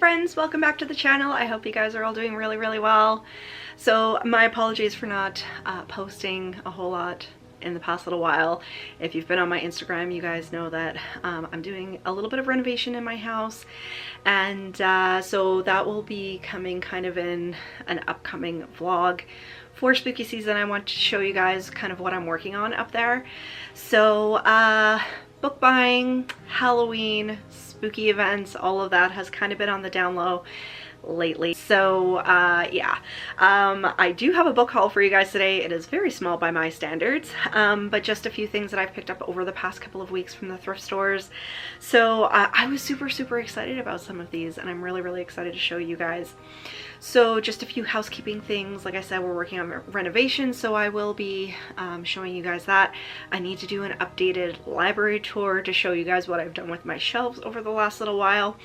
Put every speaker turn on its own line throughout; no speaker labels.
friends, welcome back to the channel. I hope you guys are all doing really well. So my apologies for not posting a whole lot in the past little while. If you've been on my Instagram, you guys know that I'm doing a little bit of renovation in my house, and so that will be coming kind of in an upcoming vlog for spooky season. I want to show you guys kind of what I'm working on up there. So book buying, Halloween, spooky events, all of that has kind of been on the down low lately. So yeah, I do have a book haul for you guys today. It is very small by my standards, but just a few things that I've picked up over the past couple of weeks from the thrift stores. So I was super excited about some of these, and I'm really excited to show you guys. So just a few housekeeping things. Like I said, we're working on renovation, so I will be showing you guys that. I need to do an updated library tour to show you guys what I've done with my shelves over the last little while.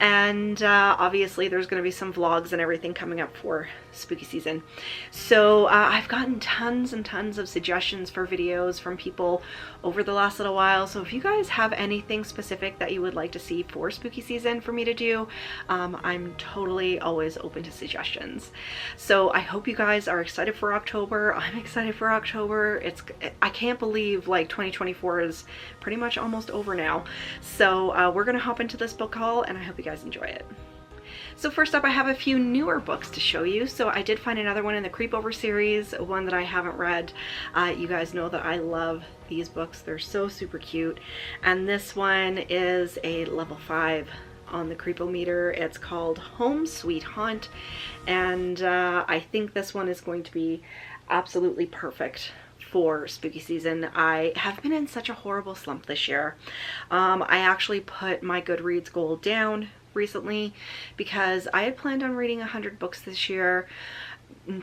And obviously there's going to be some vlogs and everything coming up for spooky season. So I've gotten tons and tons of suggestions for videos from people over the last little while. So if you guys have anything specific that you would like to see for spooky season for me to do, I'm totally always open to suggestions. So I hope you guys are excited for October. I'm excited for October. I can't believe like 2024 is pretty much almost over now. So we're gonna hop into this book haul, and I hope you guys enjoy it. So first up, I have a few newer books to show you. So I did find another one in the Creepover series, one that I haven't read. You guys know that I love these books. They're so super cute. And this one is a level 5 on the Creepometer. It's called Home Sweet Haunt, and I think this one is going to be absolutely perfect for spooky season. I have been in such a horrible slump this year. I actually put my Goodreads goal down recently because I had planned on reading 100 books this year.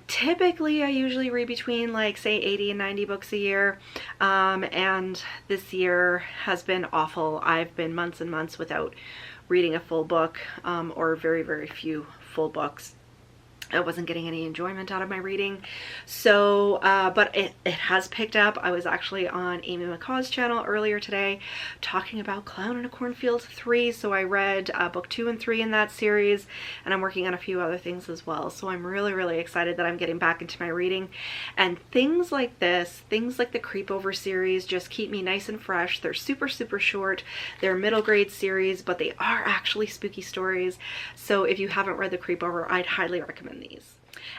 Typically I usually read between like say 80 and 90 books a year, and this year has been awful. I've been months and months without reading a full book, or very few full books. I wasn't getting any enjoyment out of my reading. So but it has picked up. I was actually on Amy McCaw's channel earlier today talking about Clown in a Cornfield 3, so I read book 2 and 3 in that series, and I'm working on a few other things as well. So I'm really excited that I'm getting back into my reading, and things like this, things like the Creepover series, just keep me nice and fresh. They're super short. They're middle grade series, but they are actually spooky stories. So if you haven't read the Creepover, I'd highly recommend these.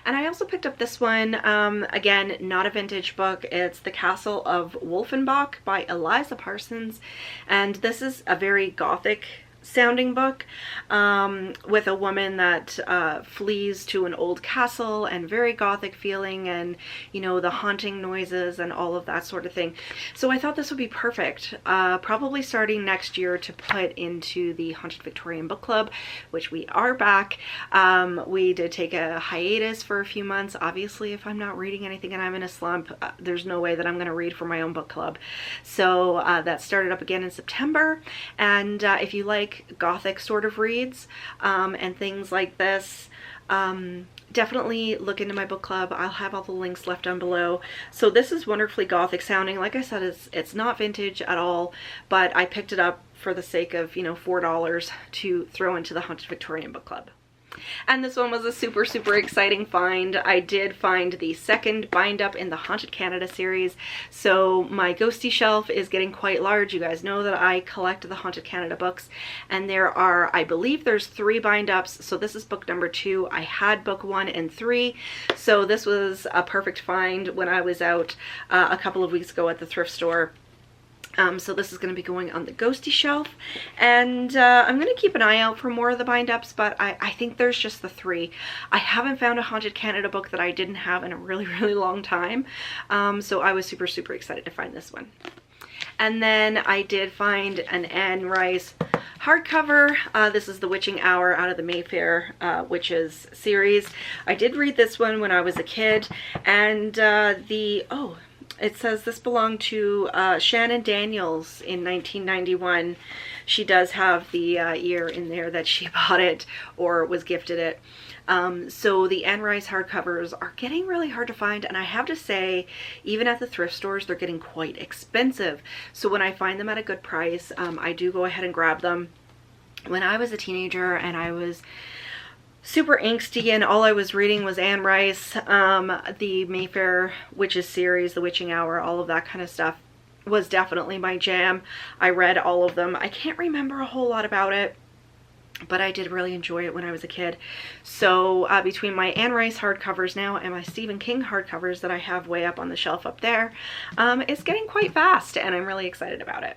And I also picked up this one, again, not a vintage book. It's The Castle of Wolfenbach by Eliza Parsons, and this is a very gothic sounding book, with a woman that flees to an old castle, and very gothic feeling, and you know, the haunting noises and all of that sort of thing. So I thought this would be perfect, probably starting next year, to put into the Haunted Victorian Book Club, which we are back. We did take a hiatus for a few months. Obviously, if I'm not reading anything and I'm in a slump, there's no way that I'm going to read for my own book club. So that started up again in September, and if you like gothic sort of reads and things like this, definitely look into my book club. I'll have all the links left down below. So this is wonderfully gothic sounding. Like I said, it's not vintage at all, but I picked it up for the sake of, you know, $4 to throw into the Haunted Victorian Book Club. And this one was a super exciting find. I did find the second bind up in the Haunted Canada series. So my ghosty shelf is getting quite large. You guys know that I collect the Haunted Canada books, and there are, I believe there's 3 bind ups. So this is book number 2. I had book 1 and 3. So this was a perfect find when I was out a couple of weeks ago at the thrift store. So this is going to be going on the ghosty shelf, and I'm going to keep an eye out for more of the bind-ups, but I think there's just the 3. I haven't found a Haunted Canada book that I didn't have in a really long time, so I was super excited to find this one. And then I did find an Anne Rice hardcover. This is The Witching Hour out of the Mayfair Witches series. I did read this one when I was a kid, and it says this belonged to Shannon Daniels in 1991. She does have the year in there that she bought it or was gifted it. So the Anne Rice hardcovers are getting really hard to find, and I have to say, even at the thrift stores, they're getting quite expensive. So when I find them at a good price, I do go ahead and grab them. when I was a teenager and I was super angsty and all I was reading was Anne Rice, the Mayfair Witches series, The Witching Hour, all of that kind of stuff was definitely my jam. I read all of them. I can't remember a whole lot about it, but I did really enjoy it when I was a kid. So between my Anne Rice hardcovers now and my Stephen King hardcovers that I have way up on the shelf up there, it's getting quite fast and I'm really excited about it.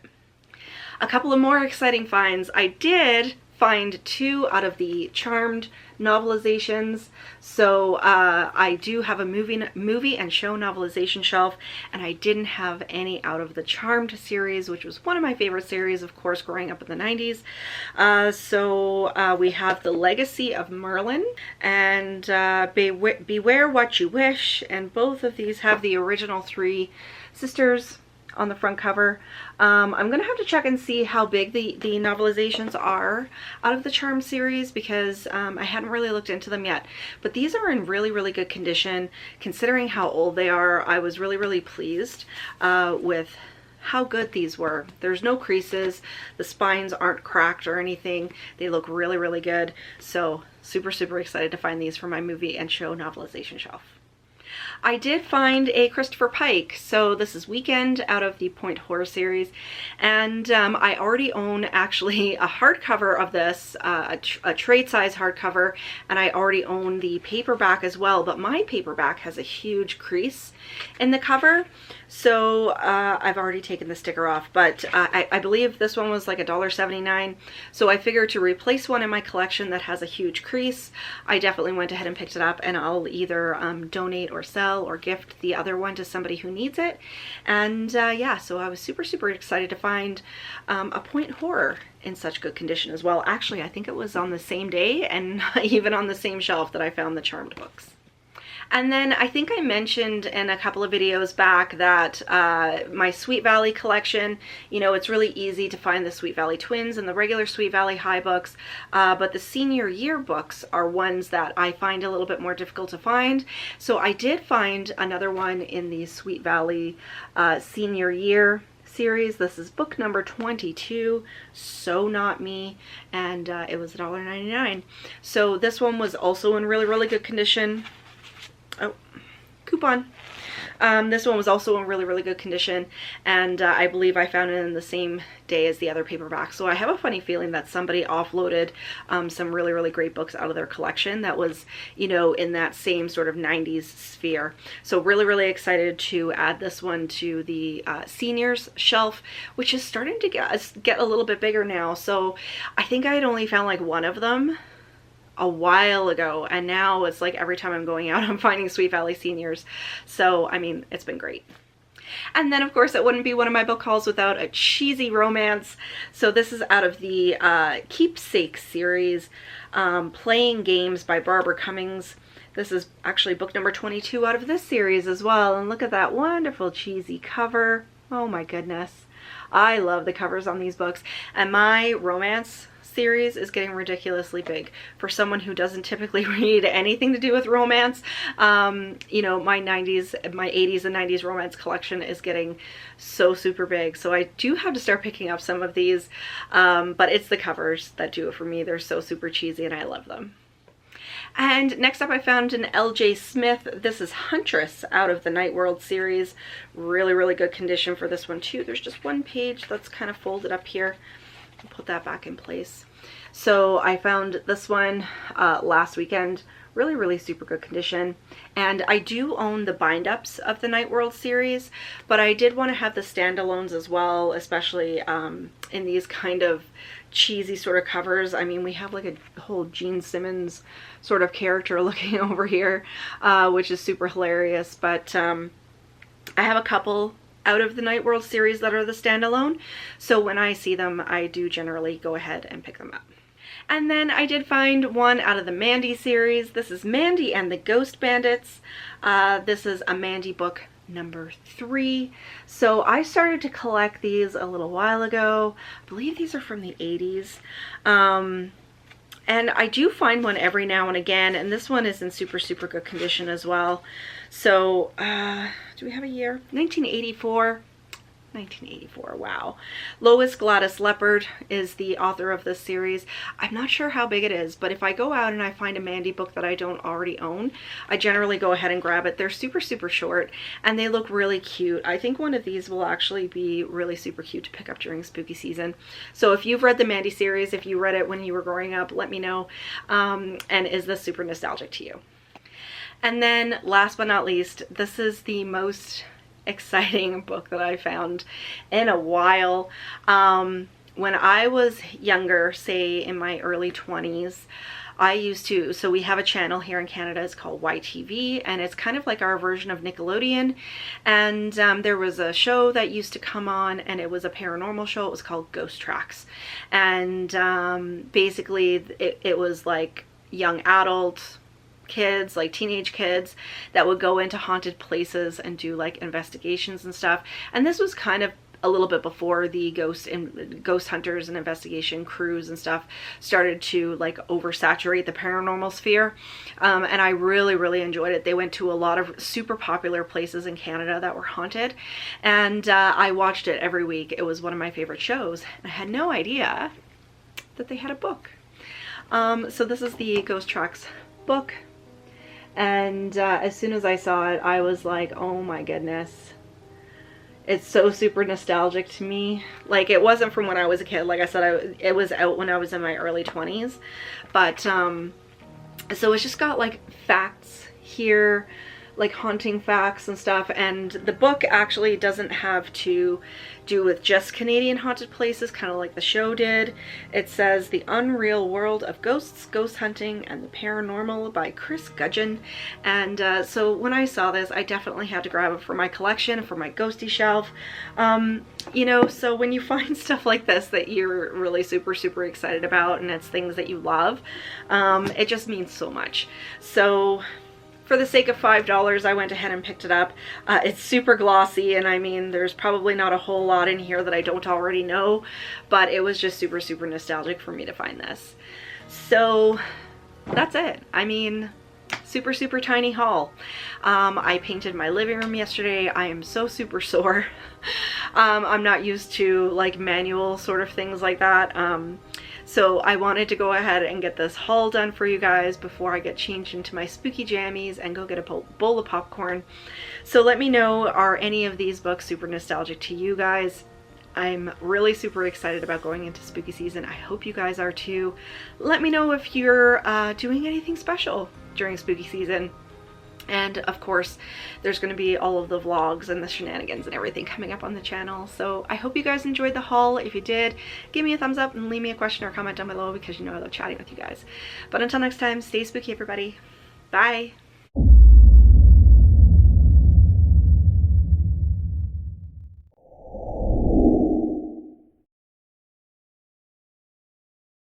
A couple of more exciting finds. I did find 2 out of the Charmed novelizations. So I do have a movie and show novelization shelf, and I didn't have any out of the Charmed series, which was one of my favorite series, of course, growing up in the 90s. So we have The Legacy of Merlin and Beware What You Wish, and both of these have the original 3 sisters on the front cover. I'm gonna have to check and see how big the novelizations are out of the Charm series, because I hadn't really looked into them yet, but these are in really good condition. Considering how old they are, I was really pleased with how good these were. There's no creases, the spines aren't cracked or anything. They look really good. So super excited to find these for my movie and show novelization shelf. I did find a Christopher Pike. So this is Weekend out of the Point Horror series, and I already own actually a hardcover of this, a trade size hardcover, and I already own the paperback as well, but my paperback has a huge crease in the cover, so I've already taken the sticker off, but I believe this one was like $1.79, so I figured to replace one in my collection that has a huge crease, I definitely went ahead and picked it up, and I'll either donate or sell or gift the other one to somebody who needs it. And yeah, so I was super excited to find a Point Horror in such good condition as well. Actually, I think it was on the same day and even on the same shelf that I found the Charmed books. And then I think I mentioned in a couple of videos back that my Sweet Valley collection, you know, it's really easy to find the Sweet Valley Twins and the regular Sweet Valley High books, but the senior year books are ones that I find a little bit more difficult to find. So I did find another one in the Sweet Valley senior year series. This is book number 22, So Not Me, and it was $1.99. So this one was also in really good condition. Oh, coupon. This one was also in really good condition, and I believe I found it in the same day as the other paperback. So I have a funny feeling that somebody offloaded some really great books out of their collection that was, you know, in that same sort of 90s sphere. So really excited to add this one to the seniors shelf, which is starting to get a little bit bigger now. So I think I had only found like one of them a while ago, and now it's like every time I'm going out I'm finding Sweet Valley seniors. So I mean, it's been great. And then of course it wouldn't be one of my book hauls without a cheesy romance. So this is out of the Keepsake series, Playing Games by Barbara Cummings. This is actually book number 22 out of this series as well, and look at that wonderful cheesy cover. Oh my goodness, I love the covers on these books, and my romance series is getting ridiculously big for someone who doesn't typically read anything to do with romance. You know, my 80s and 90s romance collection is getting so super big, so I do have to start picking up some of these, but it's the covers that do it for me. They're so super cheesy and I love them. And next up I found an L.J. Smith. This is Huntress out of the Night World series. Really good condition for this one too. There's just one page that's kind of folded up here. I'll put that back in place. So I found this one last weekend. Really super good condition, and I do own the bind-ups of the Night World series, but I did want to have the standalones as well, especially in these kind of cheesy sort of covers. I mean, we have like a whole Gene Simmons sort of character looking over here, which is super hilarious, but I have a couple out of the Night World series that are the standalone, so when I see them I do generally go ahead and pick them up. And then I did find one out of the Mandy series. This is Mandy and the Ghost Bandits. This is a Mandy book number 3. So I started to collect these a little while ago. I believe these are from the 80s. And I do find one every now and again, and this one is in super good condition as well. So do we have a year? 1984. 1984, wow. Lois Gladys Leopard is the author of this series. I'm not sure how big it is, but if I go out and I find a Mandy book that I don't already own, I generally go ahead and grab it. They're super, super short and they look really cute. I think one of these will actually be really super cute to pick up during spooky season. So if you've read the Mandy series, if you read it when you were growing up, let me know. And is this super nostalgic to you? And then last but not least, this is the most exciting book that I found in a while. When I was younger, say in my early 20s, I used to, so we have a channel here in Canada, it's called YTV, and it's kind of like our version of Nickelodeon. And there was a show that used to come on, and it was a paranormal show. It was called Ghost Tracks. And basically it was like young adult kids, like teenage kids, that would go into haunted places and do like investigations and stuff. And this was kind of a little bit before the ghost hunters and investigation crews and stuff started to like oversaturate the paranormal sphere. And I really enjoyed it. They went to a lot of super popular places in Canada that were haunted, and I watched it every week. It was one of my favorite shows. I had no idea that they had a book. So this is the Ghost Tracks book. And as soon as I saw it, I was like, oh my goodness. It's so super nostalgic to me. Like, it wasn't from when I was a kid. Like I said, it was out when I was in my early 20s. But, so it's just got like facts here, like haunting facts and stuff. And the book actually doesn't have to do with just Canadian haunted places, kind of like the show did. It says The Unreal World of Ghosts, Ghost Hunting, and the Paranormal by Chris Gudgeon. And so when I saw this, I definitely had to grab it for my collection, for my ghosty shelf. You know, so when you find stuff like this that you're really super excited about, and it's things that you love, it just means so much. So for the sake of $5, I went ahead and picked it up. It's super glossy, and I mean, there's probably not a whole lot in here that I don't already know, but it was just super nostalgic for me to find this. So that's it. I mean, super tiny haul. I painted my living room yesterday. I am so super sore. I'm not used to like manual sort of things like that. So I wanted to go ahead and get this haul done for you guys before I get changed into my spooky jammies and go get a bowl of popcorn. So let me know, are any of these books super nostalgic to you guys? I'm really super excited about going into spooky season. I hope you guys are too. Let me know if you're doing anything special during spooky season. And of course, there's going to be all of the vlogs and the shenanigans and everything coming up on the channel. So I hope you guys enjoyed the haul. If you did, give me a thumbs up and leave me a question or comment down below, because you know I love chatting with you guys. But until next time, stay spooky, everybody. Bye.